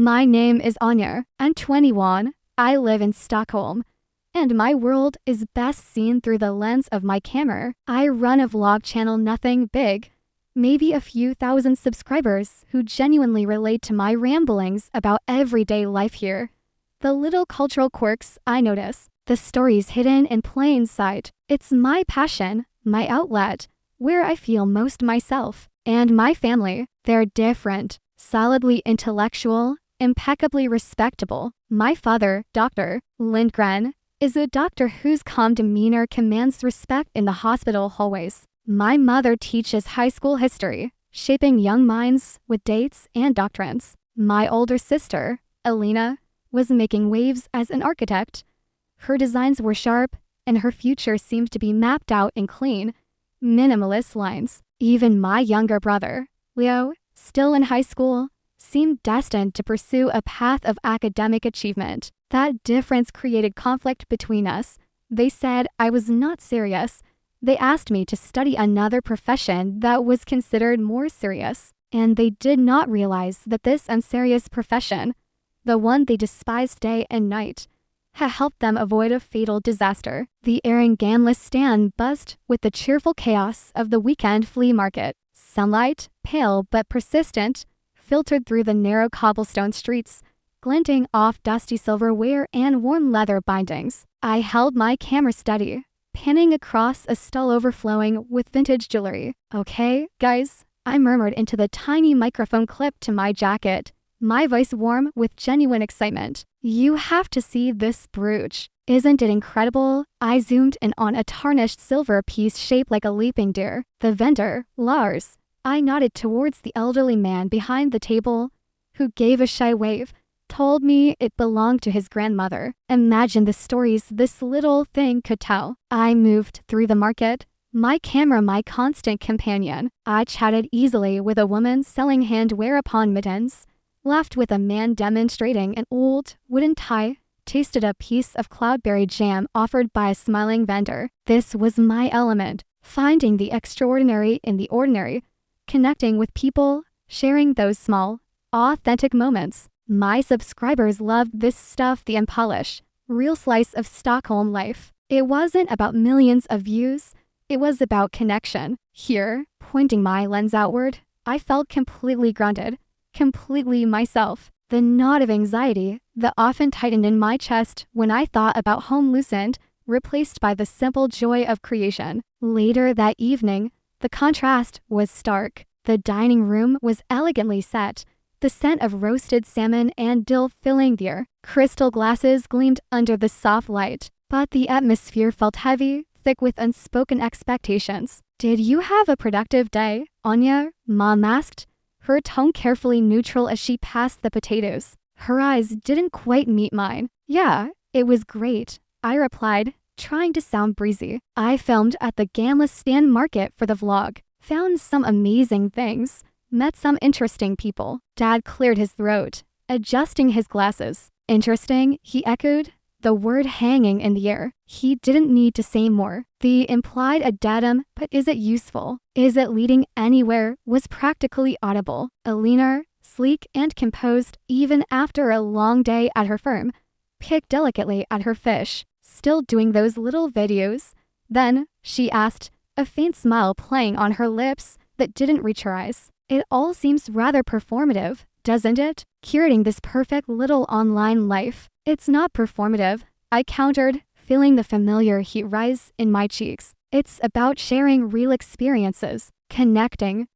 My name is Anya. I'm 21. I live in Stockholm. And my world is best seen through the lens of my camera. I run a vlog channel, nothing big. Maybe a few thousand subscribers who genuinely relate to my ramblings about everyday life here. The little cultural quirks I notice. The stories hidden in plain sight. It's my passion, my outlet, where I feel most myself. And my family, they're different. Solidly intellectual, impeccably respectable. My father, Dr. Lindgren, is a doctor whose calm demeanor commands respect in the hospital hallways. My mother teaches high school history, shaping young minds with dates and doctrines. My older sister, Elena, was making waves as an architect. Her designs were sharp, and her future seemed to be mapped out in clean, minimalist lines. Even my younger brother, Leo, still in high school, seemed destined to pursue a path of academic achievement. That difference created conflict between us. They said I was not serious. They asked me to study another profession that was considered more serious. And they did not realize that this unserious profession, the one they despised day and night, had helped them avoid a fatal disaster. The erring gambless stand buzzed with the cheerful chaos of the weekend flea market. Sunlight, pale but persistent, filtered through the narrow cobblestone streets, glinting off dusty silverware and worn leather bindings. I held my camera steady, panning across a stall overflowing with vintage jewelry. "Okay, guys," I murmured into the tiny microphone clip to my jacket, my voice warm with genuine excitement. "You have to see this brooch. Isn't it incredible?" I zoomed in on a tarnished silver piece shaped like a leaping deer. The vendor, Lars, I nodded towards the elderly man behind the table, who gave a shy wave, told me it belonged to his grandmother. Imagine the stories this little thing could tell. I moved through the market, my camera my constant companion. I chatted easily with a woman selling handwear upon mittens, laughed with a man demonstrating an old wooden tie, tasted a piece of cloudberry jam offered by a smiling vendor. This was my element, finding the extraordinary in the ordinary, connecting with people, sharing those small, authentic moments. My subscribers loved this stuff, the unpolished, real slice of Stockholm life. It wasn't about millions of views, it was about connection. Here, pointing my lens outward, I felt completely grounded, completely myself. The knot of anxiety that often tightened in my chest when I thought about home loosened, replaced by the simple joy of creation. Later that evening, the contrast was stark. The dining room was elegantly set, the scent of roasted salmon and dill filling the air. Crystal glasses gleamed under the soft light, but the atmosphere felt heavy, thick with unspoken expectations. "Did you have a productive day, Anya?" Mom asked, her tone carefully neutral as she passed the potatoes. Her eyes didn't quite meet mine. "Yeah, it was great," I replied, trying to sound breezy. "I filmed at the Gamla Stand Market for the vlog, found some amazing things, met some interesting people." Dad cleared his throat, adjusting his glasses. "Interesting," he echoed, the word hanging in the air. He didn't need to say more. The implied addendum, "but is it useful? Is it leading anywhere?" was practically audible. Elena, sleek and composed even after a long day at her firm, picked delicately at her fish. "Still doing those little videos?" Then, she asked, a faint smile playing on her lips that didn't reach her eyes. "It all seems rather performative, doesn't it? Curating this perfect little online life." "It's not performative," I countered, feeling the familiar heat rise in my cheeks. "It's about sharing real experiences, connecting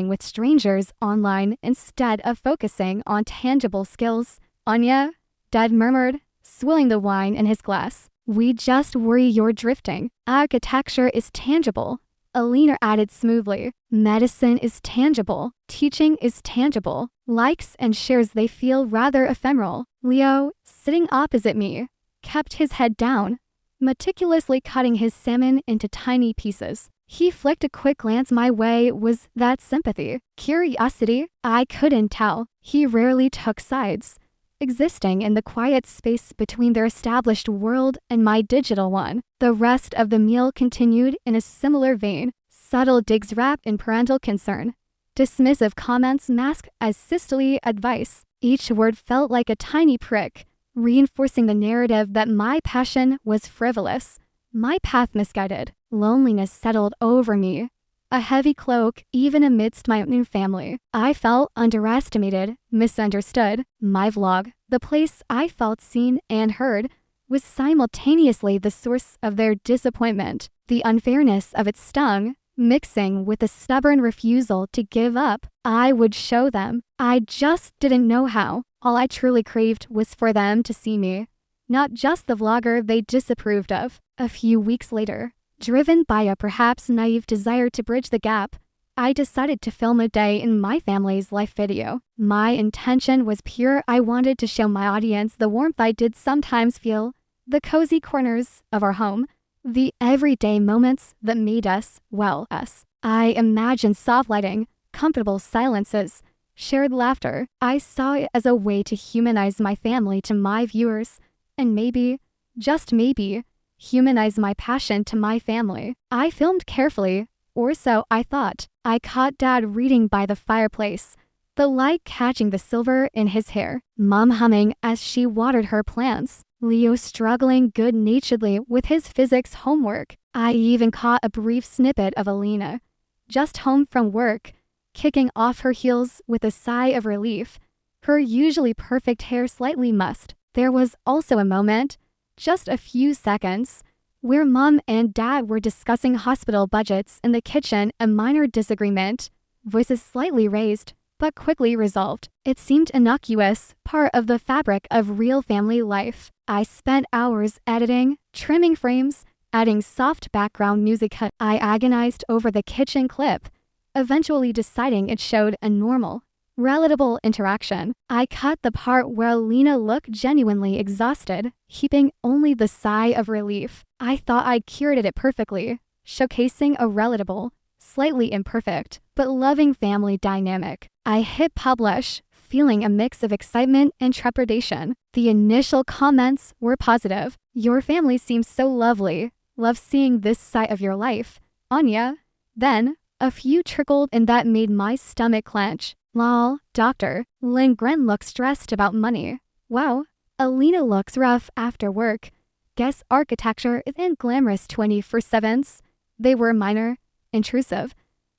with strangers online instead of focusing on tangible skills." "Anya," Dad murmured, swilling the wine in his glass. "We just worry you're drifting. Architecture is tangible," Elena added smoothly. "Medicine is tangible. Teaching is tangible. Likes and shares, they feel rather ephemeral." Leo, sitting opposite me, kept his head down, meticulously cutting his salmon into tiny pieces. He flicked a quick glance my way. Was that sympathy? Curiosity? I couldn't tell. He rarely took sides, existing in the quiet space between their established world and my digital one. The rest of the meal continued in a similar vein. Subtle digs wrapped in parental concern, dismissive comments masked as sisterly advice. Each word felt like a tiny prick, reinforcing the narrative that my passion was frivolous, my path misguided. Loneliness settled over me, a heavy cloak even amidst my new family. I felt underestimated, misunderstood. My vlog, the place I felt seen and heard, was simultaneously the source of their disappointment. The unfairness of it stung, mixing with the stubborn refusal to give up. I would show them. I just didn't know how. All I truly craved was for them to see me, not just the vlogger they disapproved of. A few weeks later, driven by a perhaps naive desire to bridge the gap, I decided to film a day in my family's life video. My intention was pure. I wanted to show my audience the warmth I did sometimes feel, the cozy corners of our home, the everyday moments that made us, well, us. I imagined soft lighting, comfortable silences, shared laughter. I saw it as a way to humanize my family to my viewers, and maybe, just maybe, humanize my passion to my family. I filmed carefully, or so I thought. I caught Dad reading by the fireplace, the light catching the silver in his hair, Mom humming as she watered her plants, Leo struggling good-naturedly with his physics homework. I even caught a brief snippet of Alina, just home from work, kicking off her heels with a sigh of relief, her usually perfect hair slightly mussed. There was also a moment, just a few seconds, where Mom and Dad were discussing hospital budgets in the kitchen, a minor disagreement, voices slightly raised, but quickly resolved. It seemed innocuous, part of the fabric of real family life. I spent hours editing, trimming frames, adding soft background music. I agonized over the kitchen clip, eventually deciding it showed a normal, relatable interaction. I cut the part where Lena looked genuinely exhausted, heaping only the sigh of relief. I thought I'd curated it perfectly, showcasing a relatable, slightly imperfect, but loving family dynamic. I hit publish, feeling a mix of excitement and trepidation. The initial comments were positive. "Your family seems so lovely. Love seeing this side of your life, Anya." Then, a few trickled in that made my stomach clench. "Lol, doctor, Lindgren looks stressed about money. Wow, Alina looks rough after work. Guess architecture isn't glamorous 24/7s. They were minor, intrusive,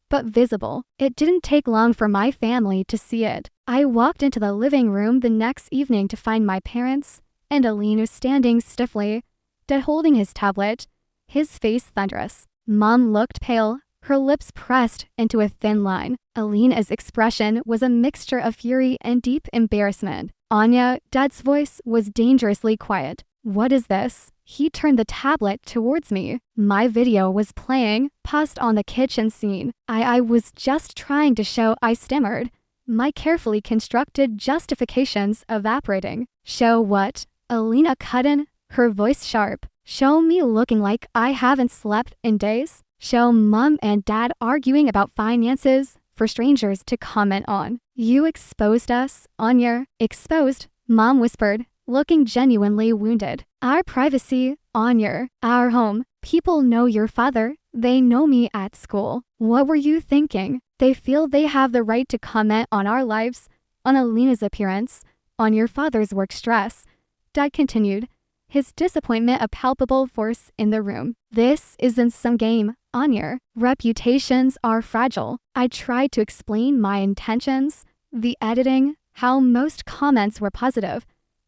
but visible. It didn't take long for my family to see it. I walked into the living room the next evening to find my parents and Alina standing stiffly, Dad holding his tablet, his face thunderous. Mom looked pale, her lips pressed into a thin line. Alina's expression was a mixture of fury and deep embarrassment. Anya, Dad's voice was dangerously quiet. "What is this?" He turned the tablet towards me. My video was playing, paused on the kitchen scene. I was just trying to show. I stammered, my carefully constructed justifications evaporating. "Show what?" Alina cut in, her voice sharp. "Show me looking like I haven't slept in days? Show Mom and Dad arguing about finances for strangers to comment on? You exposed us, Anya." "Exposed?" Mom whispered, looking genuinely wounded. "Our privacy, Anya, our home. People know your father. They know me at school. What were you thinking? They feel they have the right to comment on our lives, on Alina's appearance, on your father's work stress." Dad continued, his disappointment a palpable force in the room. "This isn't some game, Anya. Reputations are fragile." I tried to explain my intentions, the editing, how most comments were positive,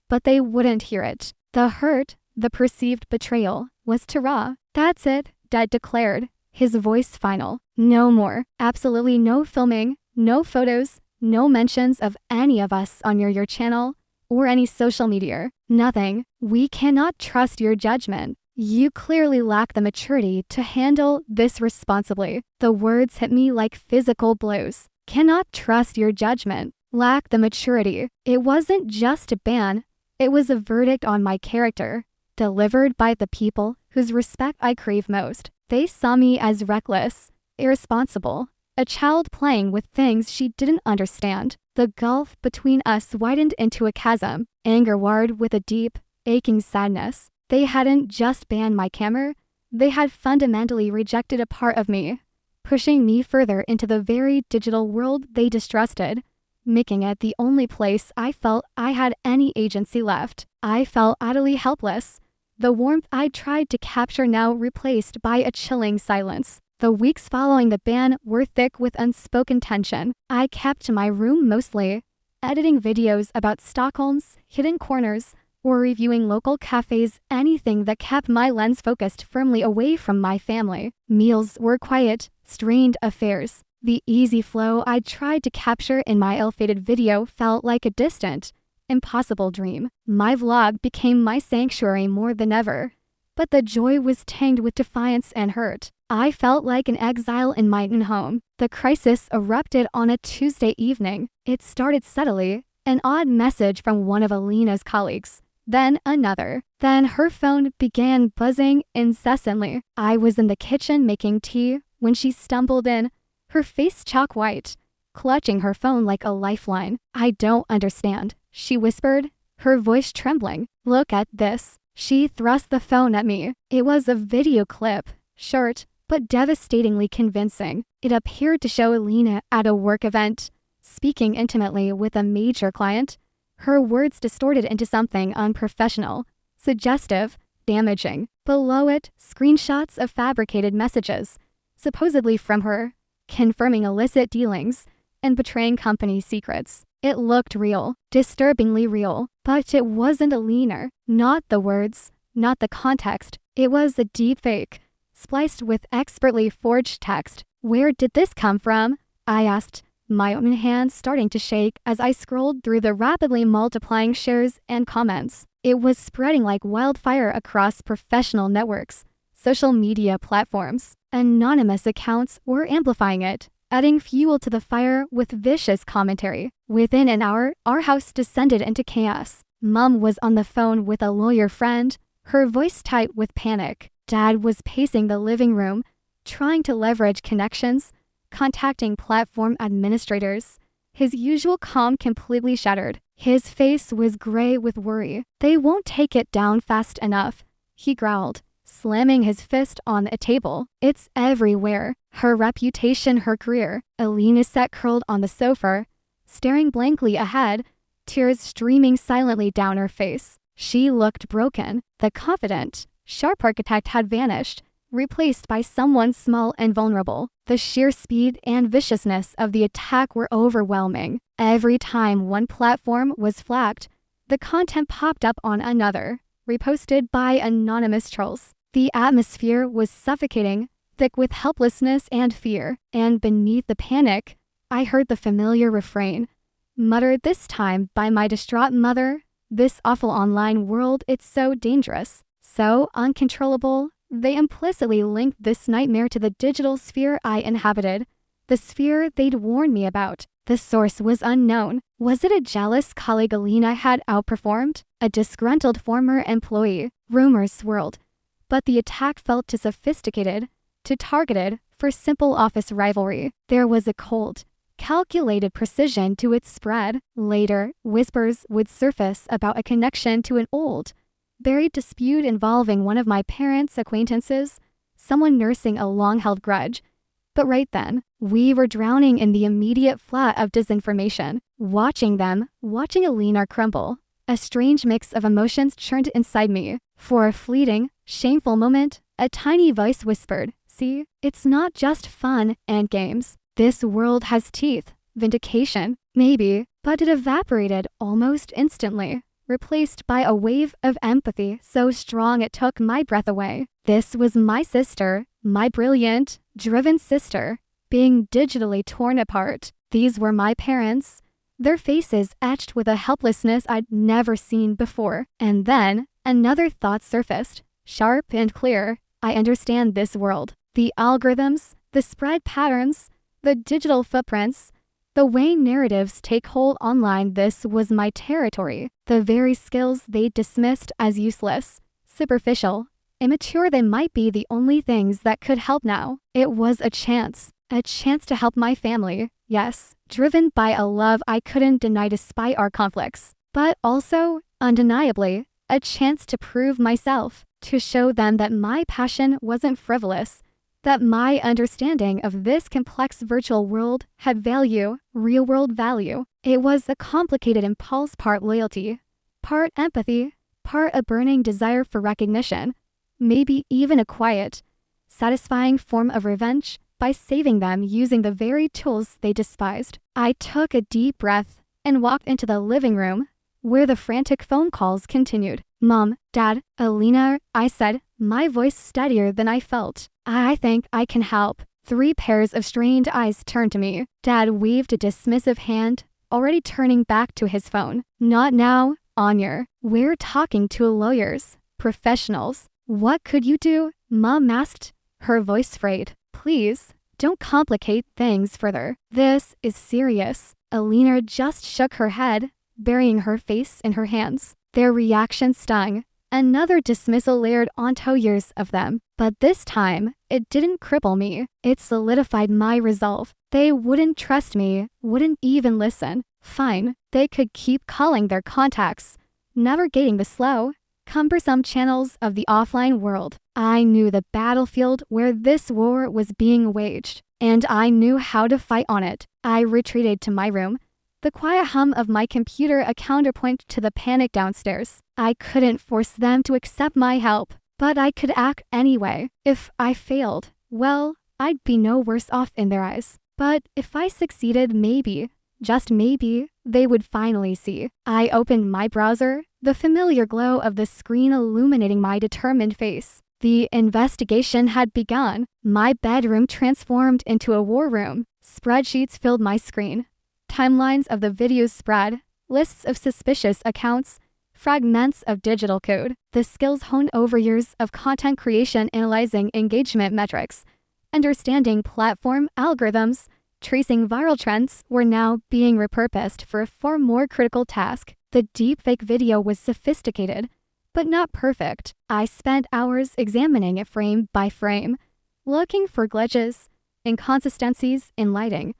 but they wouldn't hear it. The hurt, the perceived betrayal, was too raw. "That's it," Dad declared, his voice final. "No more. Absolutely no filming, no photos, no mentions of any of us on your channel or any social media. Nothing. We cannot trust your judgment. You clearly lack the maturity to handle this responsibly." The words hit me like physical blows. Cannot trust your judgment. Lack the maturity. It wasn't just a ban. It was a verdict on my character, delivered by the people whose respect I crave most. They saw me as reckless, irresponsible, a child playing with things she didn't understand. The gulf between us widened into a chasm, anger warred with a deep, aching sadness. They hadn't just banned my camera, they had fundamentally rejected a part of me, pushing me further into the very digital world they distrusted. making it the only place I felt I had any agency left. I felt utterly helpless. The warmth I'd tried to capture now replaced by a chilling silence. The weeks following the ban were thick with unspoken tension. I kept my room mostly, editing videos about Stockholm's hidden corners or reviewing local cafes, anything that kept my lens focused firmly away from my family. Meals were quiet, strained affairs. The easy flow I'd tried to capture in my ill-fated video felt like a distant, impossible dream. My vlog became my sanctuary more than ever, but the joy was tinged with defiance and hurt. I felt like an exile in my own home. The crisis erupted on a Tuesday evening. It started subtly, an odd message from one of Alina's colleagues. Then another. Then her phone began buzzing incessantly. I was in the kitchen making tea when she stumbled in, her face chalk white, clutching her phone like a lifeline. "I don't understand," she whispered, her voice trembling. "Look at this." She thrust the phone at me. It was a video clip, short, but devastatingly convincing. It appeared to show Alina at a work event, speaking intimately with a major client, her words distorted into something unprofessional, suggestive, damaging. Below it, screenshots of fabricated messages, supposedly from her, confirming illicit dealings and betraying company secrets. It looked real, disturbingly real, but it wasn't Alina. Not the words, not the context. It was a deepfake, spliced with expertly forged text. Where did this come from? I asked, my own hand starting to shake as I scrolled through the rapidly multiplying shares and comments. It was spreading like wildfire across professional networks, social media platforms. Anonymous accounts were amplifying it, adding fuel to the fire with vicious commentary. Within an hour, our house descended into chaos. Mom was on the phone with a lawyer friend, her voice tight with panic. Dad was pacing the living room, trying to leverage connections, contacting platform administrators. His usual calm completely shattered. His face was gray with worry. "They won't take it down fast enough," he growled, slamming his fist on a table. "It's everywhere. Her reputation, her career." Alina sat curled on the sofa, staring blankly ahead, tears streaming silently down her face. She looked broken. The confident, sharp architect had vanished, replaced by someone small and vulnerable. The sheer speed and viciousness of the attack were overwhelming. Every time one platform was flagged, the content popped up on another, reposted by anonymous trolls. The atmosphere was suffocating, thick with helplessness and fear. And beneath the panic, I heard the familiar refrain, muttered this time by my distraught mother. "This awful online world, it's so dangerous, so uncontrollable." They implicitly linked this nightmare to the digital sphere I inhabited, the sphere they'd warned me about. The source was unknown. Was it a jealous colleague Alina had outperformed? A disgruntled former employee? Rumors swirled, but the attack felt too sophisticated, too targeted for simple office rivalry. There was a cold, calculated precision to its spread. Later, whispers would surface about a connection to an old, buried dispute involving one of my parents' acquaintances, someone nursing a long-held grudge. But right then, we were drowning in the immediate flood of disinformation, watching Alina crumble. A strange mix of emotions churned inside me. For a fleeting, shameful moment, a tiny voice whispered, "See, it's not just fun and games. This world has teeth." Vindication, maybe, but it evaporated almost instantly, replaced by a wave of empathy so strong it took my breath away. This was my sister, my brilliant, driven sister, being digitally torn apart. These were my parents, their faces etched with a helplessness I'd never seen before. And then, another thought surfaced, sharp and clear. I understand this world. The algorithms, the spread patterns, the digital footprints, the way narratives take hold online. This was my territory. The very skills they dismissed as useless, superficial, immature, they might be the only things that could help now. It was a chance to help my family. Yes, driven by a love I couldn't deny despite our conflicts, but also, undeniably, a chance to prove myself, to show them that my passion wasn't frivolous, that my understanding of this complex virtual world had value, real-world value. It was a complicated impulse, part loyalty, part empathy, part a burning desire for recognition, maybe even a quiet, satisfying form of revenge by saving them using the very tools they despised. I took a deep breath and walked into the living room, where the frantic phone calls continued. "Mom, Dad, Alina," I said, my voice steadier than I felt. "I think I can help." 3 pairs of strained eyes turned to me. Dad waved a dismissive hand, already turning back to his phone. "Not now, Anya. We're talking to lawyers, professionals." "What could you do?" Mom asked, her voice frayed. "Please, don't complicate things further. This is serious." Alina just shook her head, burying her face in her hands. Their reaction stung. Another dismissal layered onto years of them. But this time, it didn't cripple me. It solidified my resolve. They wouldn't trust me, wouldn't even listen. Fine, they could keep calling their contacts, navigating the slow, cumbersome channels of the offline world. I knew the battlefield where this war was being waged, and I knew how to fight on it. I retreated to my room, the quiet hum of my computer a counterpoint to the panic downstairs. I couldn't force them to accept my help, but I could act anyway. If I failed, well, I'd be no worse off in their eyes. But if I succeeded, maybe, just maybe, they would finally see. I opened my browser, the familiar glow of the screen illuminating my determined face. The investigation had begun. My bedroom transformed into a war room. Spreadsheets filled my screen. Timelines of the videos spread, lists of suspicious accounts, fragments of digital code. The skills honed over years of content creation, analyzing engagement metrics, understanding platform algorithms, tracing viral trends, were now being repurposed for a far more critical task. The deepfake video was sophisticated, but not perfect. I spent hours examining it frame by frame, looking for glitches, inconsistencies in lighting,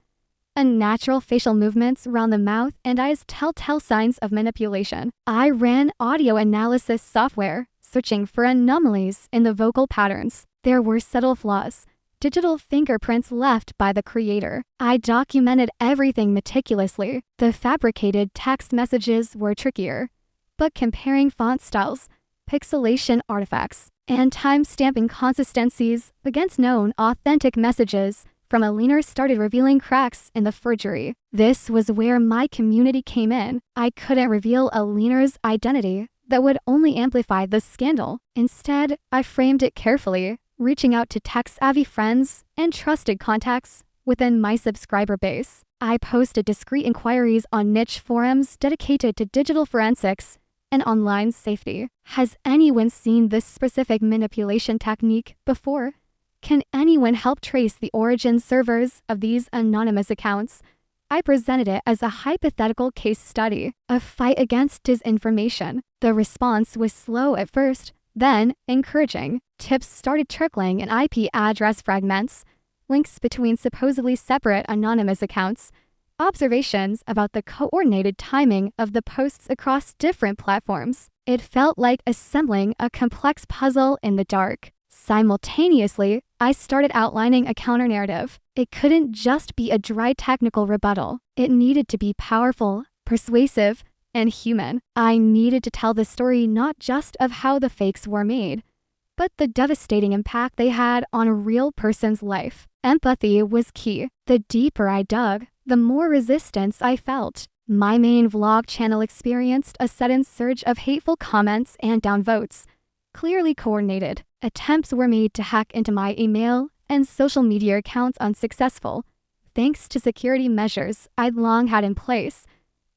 unnatural facial movements around the mouth and eyes, telltale signs of manipulation. I ran audio analysis software, searching for anomalies in the vocal patterns. There were subtle flaws, digital fingerprints left by the creator. I documented everything meticulously. The fabricated text messages were trickier, but comparing font styles, pixelation artifacts, and time-stamp inconsistencies against known authentic messages from Alina started revealing cracks in the forgery. This was where my community came in. I couldn't reveal Alina's identity. That would only amplify the scandal. Instead, I framed it carefully, reaching out to tech-savvy friends and trusted contacts within my subscriber base. I posted discreet inquiries on niche forums dedicated to digital forensics and online safety. Has anyone seen this specific manipulation technique before? Can anyone help trace the origin servers of these anonymous accounts? I presented it as a hypothetical case study, a fight against disinformation. The response was slow at first, then encouraging. Tips started trickling in IP address fragments, links between supposedly separate anonymous accounts, observations about the coordinated timing of the posts across different platforms. It felt like assembling a complex puzzle in the dark. Simultaneously, I started outlining a counter-narrative. It couldn't just be a dry technical rebuttal. It needed to be powerful, persuasive, and human. I needed to tell the story not just of how the fakes were made, but the devastating impact they had on a real person's life. Empathy was key. The deeper I dug, the more resistance I felt. My main vlog channel experienced a sudden surge of hateful comments and downvotes, clearly coordinated. Attempts were made to hack into my email and social media accounts unsuccessful, thanks to security measures I'd long had in place,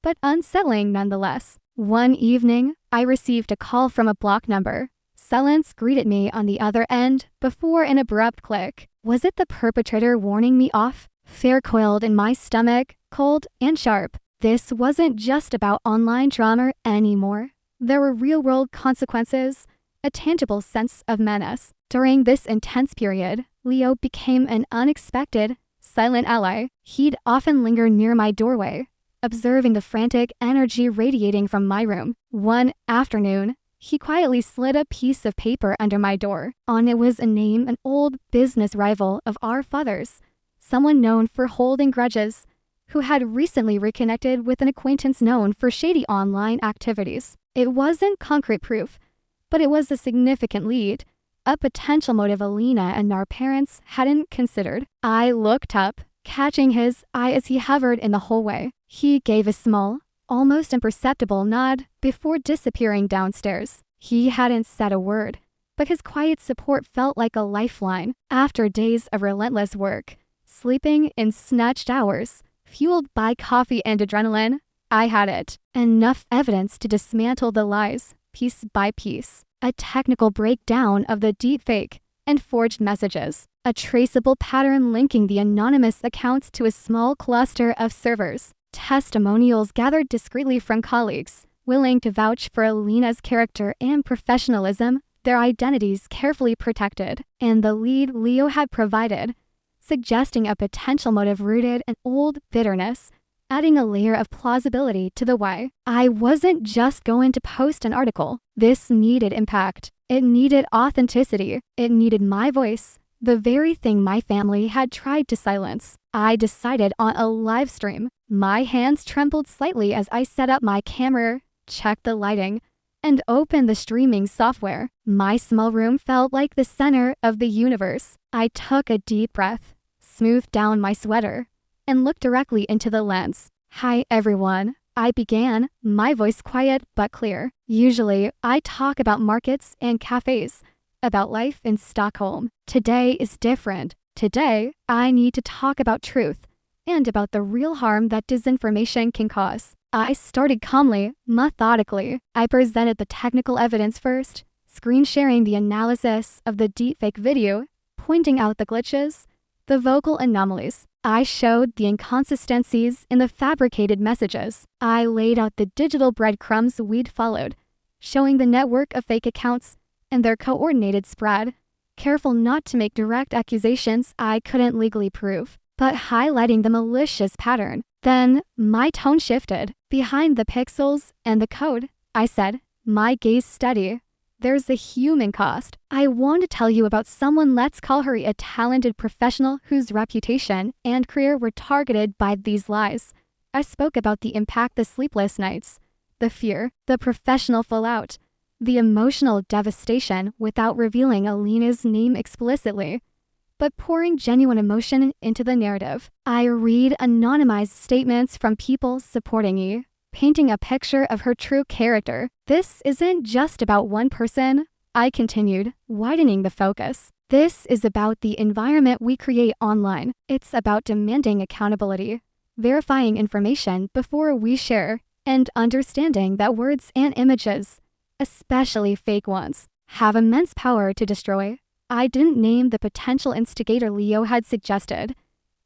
but unsettling nonetheless. One evening, I received a call from a blocked number. Silence greeted me on the other end before an abrupt click. Was it the perpetrator warning me off? Fear coiled in my stomach, cold and sharp. This wasn't just about online drama anymore. There were real-world consequences, a tangible sense of menace. During this intense period, Leo became an unexpected, silent ally. He'd often linger near my doorway, observing the frantic energy radiating from my room. One afternoon, he quietly slid a piece of paper under my door. On it was a name, an old business rival of our father's, someone known for holding grudges, who had recently reconnected with an acquaintance known for shady online activities. It wasn't concrete proof, but it was a significant lead, a potential motive Alina and our parents hadn't considered. I looked up, catching his eye as he hovered in the hallway. He gave a small, almost imperceptible nod before disappearing downstairs. He hadn't said a word, but his quiet support felt like a lifeline. After days of relentless work, sleeping in snatched hours, fueled by coffee and adrenaline, I had it. Enough evidence to dismantle the lies, piece by piece. A technical breakdown of the deepfake and forged messages. A traceable pattern linking the anonymous accounts to a small cluster of servers. Testimonials gathered discreetly from colleagues, willing to vouch for Alina's character and professionalism, their identities carefully protected, and the lead Leo had provided, suggesting a potential motive rooted in old bitterness, adding a layer of plausibility to the why. I wasn't just going to post an article. This needed impact. It needed authenticity. It needed my voice, the very thing my family had tried to silence. I decided on a live stream. My hands trembled slightly as I set up my camera, checked the lighting, and opened the streaming software. My small room felt like the center of the universe. I took a deep breath, smoothed down my sweater, and looked directly into the lens. "Hi everyone," I began, my voice quiet but clear. Usually, I talk about markets and cafes, about life in Stockholm. Today is different. Today, I need to talk about truth and about the real harm that disinformation can cause. I started calmly, methodically. I presented the technical evidence first, screen sharing the analysis of the deepfake video, pointing out the glitches, the vocal anomalies. I showed the inconsistencies in the fabricated messages. I laid out the digital breadcrumbs we'd followed, showing the network of fake accounts and their coordinated spread, careful not to make direct accusations I couldn't legally prove, but highlighting the malicious pattern. Then, my tone shifted. Behind the pixels and the code, I said, my gaze steady. There's a human cost. I want to tell you about someone, let's call her a talented professional whose reputation and career were targeted by these lies. I spoke about the impact, the sleepless nights, the fear, the professional fallout, the emotional devastation without revealing Alina's name explicitly, but pouring genuine emotion into the narrative. I read anonymized statements from people supporting me, painting a picture of her true character. This isn't just about one person, I continued, widening the focus. This is about the environment we create online. It's about demanding accountability, verifying information before we share, and understanding that words and images, especially fake ones, have immense power to destroy. I didn't name the potential instigator Leo had suggested,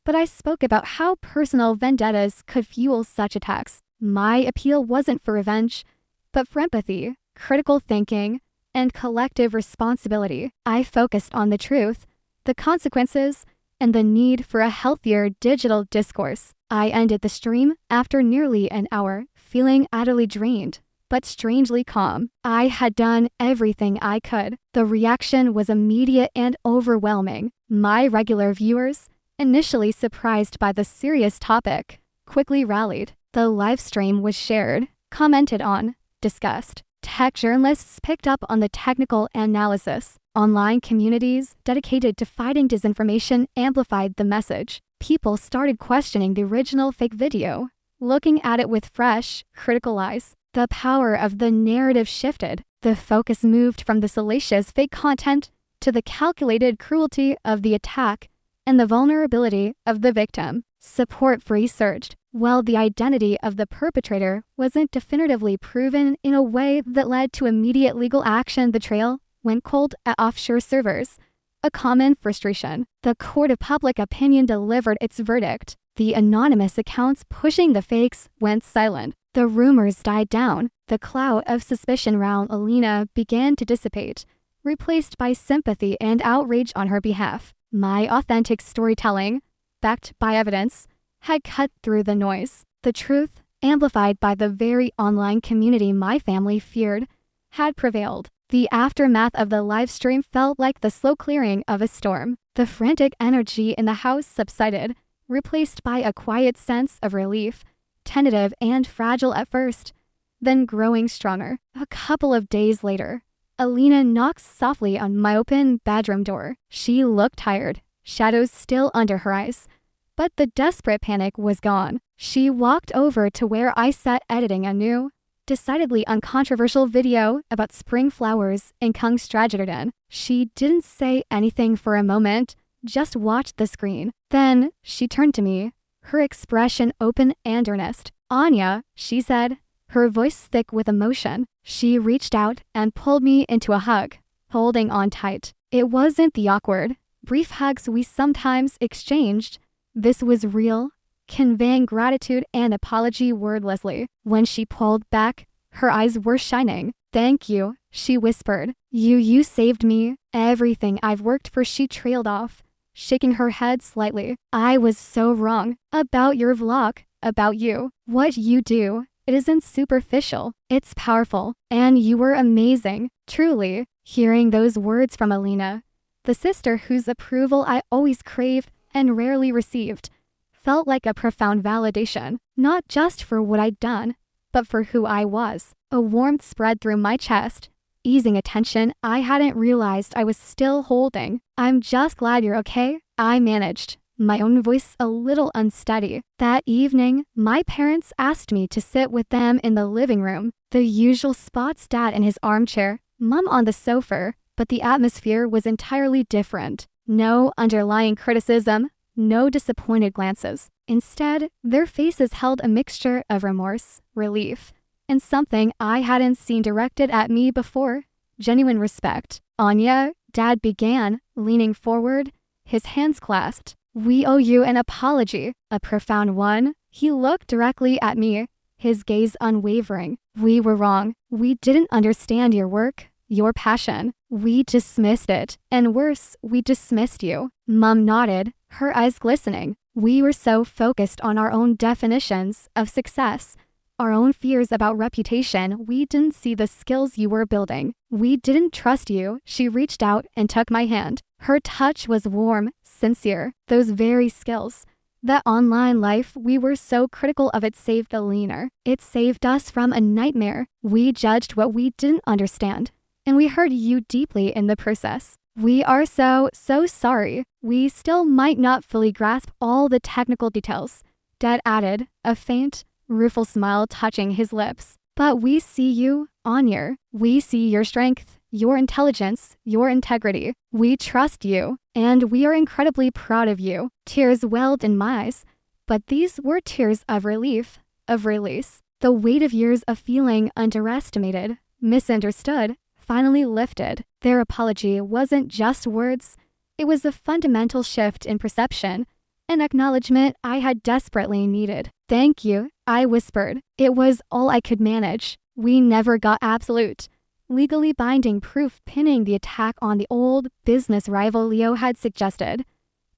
but I spoke about how personal vendettas could fuel such attacks. My appeal wasn't for revenge, but for empathy, critical thinking, and collective responsibility. I focused on the truth, the consequences, and the need for a healthier digital discourse. I ended the stream after nearly an hour, feeling utterly drained, but strangely calm. I had done everything I could. The reaction was immediate and overwhelming. My regular viewers, initially surprised by the serious topic, quickly rallied. The live stream was shared, commented on, discussed. Tech journalists picked up on the technical analysis. Online communities dedicated to fighting disinformation amplified the message. People started questioning the original fake video, looking at it with fresh, critical eyes. The power of the narrative shifted. The focus moved from the salacious fake content to the calculated cruelty of the attack and the vulnerability of the victim. Support resurged. While the identity of the perpetrator wasn't definitively proven in a way that led to immediate legal action, the trail went cold at offshore servers, a common frustration. The court of public opinion delivered its verdict. The anonymous accounts pushing the fakes went silent. The rumors died down. The cloud of suspicion around Alina began to dissipate, replaced by sympathy and outrage on her behalf. My authentic storytelling, backed by evidence, had cut through the noise. The truth, amplified by the very online community my family feared, had prevailed. The aftermath of the live stream felt like the slow clearing of a storm. The frantic energy in the house subsided, replaced by a quiet sense of relief, tentative and fragile at first, then growing stronger. A couple of days later, Alina knocks softly on my open bedroom door. She looked tired, shadows still under her eyes, but the desperate panic was gone. She walked over to where I sat editing a new, decidedly uncontroversial video about spring flowers in Kungsträdgården. She didn't say anything for a moment, just watched the screen. Then she turned to me, her expression open and earnest. "Anya," she said, her voice thick with emotion. She reached out and pulled me into a hug, holding on tight. It wasn't the awkward, brief hugs we sometimes exchanged. This was real, conveying gratitude and apology wordlessly. When she pulled back, her eyes were shining. "Thank you," she whispered. You saved me. Everything I've worked for." She trailed off, shaking her head slightly. "I was so wrong. About your vlog, about you. What you do. It isn't superficial. It's powerful. And you were amazing. Truly." Hearing those words from Alina, the sister whose approval I always craved and rarely received, felt like a profound validation, not just for what I'd done, but for who I was. A warmth spread through my chest, easing a tension I hadn't realized I was still holding. "I'm just glad you're okay," I managed, my own voice a little unsteady. That evening, my parents asked me to sit with them in the living room. The usual spots: Dad in his armchair, Mom on the sofa, but the atmosphere was entirely different. No underlying criticism, no disappointed glances. Instead, their faces held a mixture of remorse, relief, and something I hadn't seen directed at me before: genuine respect. "Anya," Dad began, leaning forward, his hands clasped. "We owe you an apology, a profound one." He looked directly at me, his gaze unwavering. "We were wrong. We didn't understand your work, your passion. We dismissed it. And worse, we dismissed you." Mom nodded, her eyes glistening. "We were so focused on our own definitions of success, our own fears about reputation, we didn't see the skills you were building. We didn't trust you." She reached out and took my hand. Her touch was warm, sincere. Those very skills. That online life we were so critical of, it saved Alina. It saved us from a nightmare. We judged what we didn't understand, and we hurt you deeply in the process. We are so sorry. We still might not fully grasp all the technical details," Dad added, a faint, rueful smile touching his lips. "But we see you, Anya. We see your strength, your intelligence, your integrity. We trust you, and we are incredibly proud of you." Tears welled in my eyes, but these were tears of relief, of release. The weight of years of feeling underestimated, misunderstood, finally lifted. Their apology wasn't just words. It was a fundamental shift in perception, an acknowledgement I had desperately needed. "Thank you," I whispered. It was all I could manage. We never got absolute, legally binding proof pinning the attack on the old business rival Leo had suggested,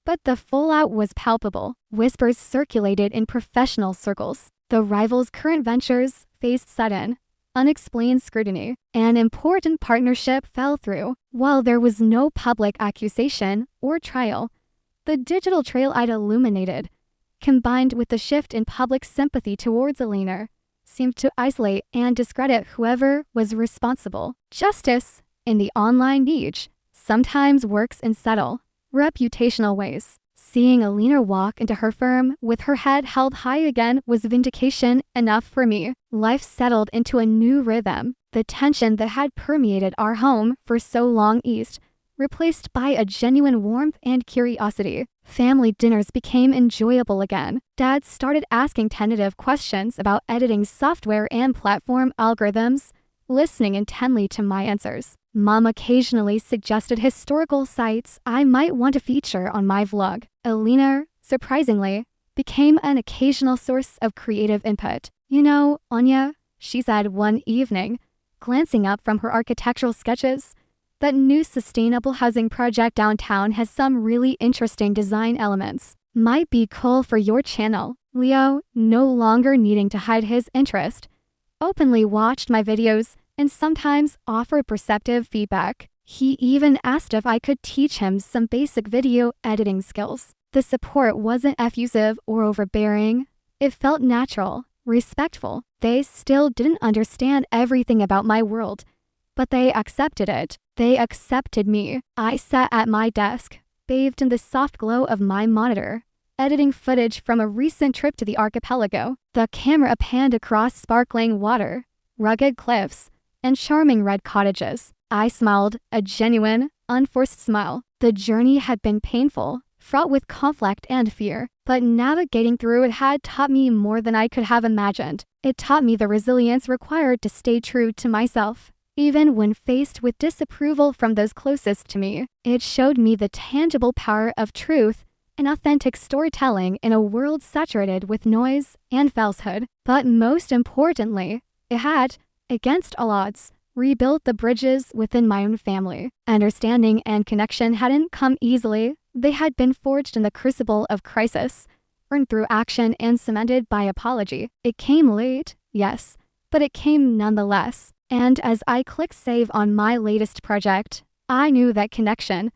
but the fallout was palpable. Whispers circulated in professional circles. The rival's current ventures faced sudden, unexplained scrutiny. An important partnership fell through. While there was no public accusation or trial, the digital trail I'd illuminated, combined with the shift in public sympathy towards Alina, seemed to isolate and discredit whoever was responsible. Justice, in the online niche, sometimes works in subtle, reputational ways. Seeing Alina walk into her firm with her head held high again was vindication enough for me. Life settled into a new rhythm. The tension that had permeated our home for so long eased, replaced by a genuine warmth and curiosity. Family dinners became enjoyable again. Dad started asking tentative questions about editing software and platform algorithms, listening intently to my answers. Mom occasionally suggested historical sites I might want to feature on my vlog. Alina, surprisingly, became an occasional source of creative input. "You know, Anya," she said one evening, glancing up from her architectural sketches, "that new sustainable housing project downtown has some really interesting design elements. Might be cool for your channel." Leo, no longer needing to hide his interest, openly watched my videos and sometimes offered perceptive feedback. He even asked if I could teach him some basic video editing skills. The support wasn't effusive or overbearing. It felt natural, respectful. They still didn't understand everything about my world, but they accepted it. They accepted me. I sat at my desk, bathed in the soft glow of my monitor, editing footage from a recent trip to the archipelago. The camera panned across sparkling water, rugged cliffs, and charming red cottages. I smiled, a genuine, unforced smile. The journey had been painful, fraught with conflict and fear, but navigating through it had taught me more than I could have imagined. It taught me the resilience required to stay true to myself, even when faced with disapproval from those closest to me. It showed me the tangible power of truth and authentic storytelling in a world saturated with noise and falsehood. But most importantly, it had, against all odds, rebuilt the bridges within my own family. Understanding and connection hadn't come easily. They had been forged in the crucible of crisis, earned through action and cemented by apology. It came late, yes, but it came nonetheless. And as I clicked save on my latest project, I knew that connection,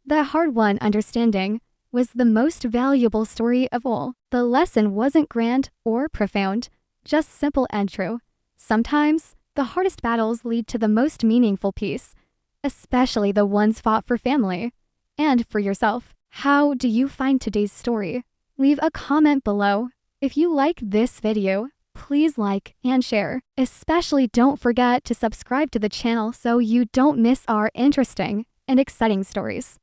the hard-won understanding, was the most valuable story of all. The lesson wasn't grand or profound, just simple and true. Sometimes, the hardest battles lead to the most meaningful peace, especially the ones fought for family and for yourself. How do you find today's story? Leave a comment below. If you like this video, please like and share. Especially don't forget to subscribe to the channel so you don't miss our interesting and exciting stories.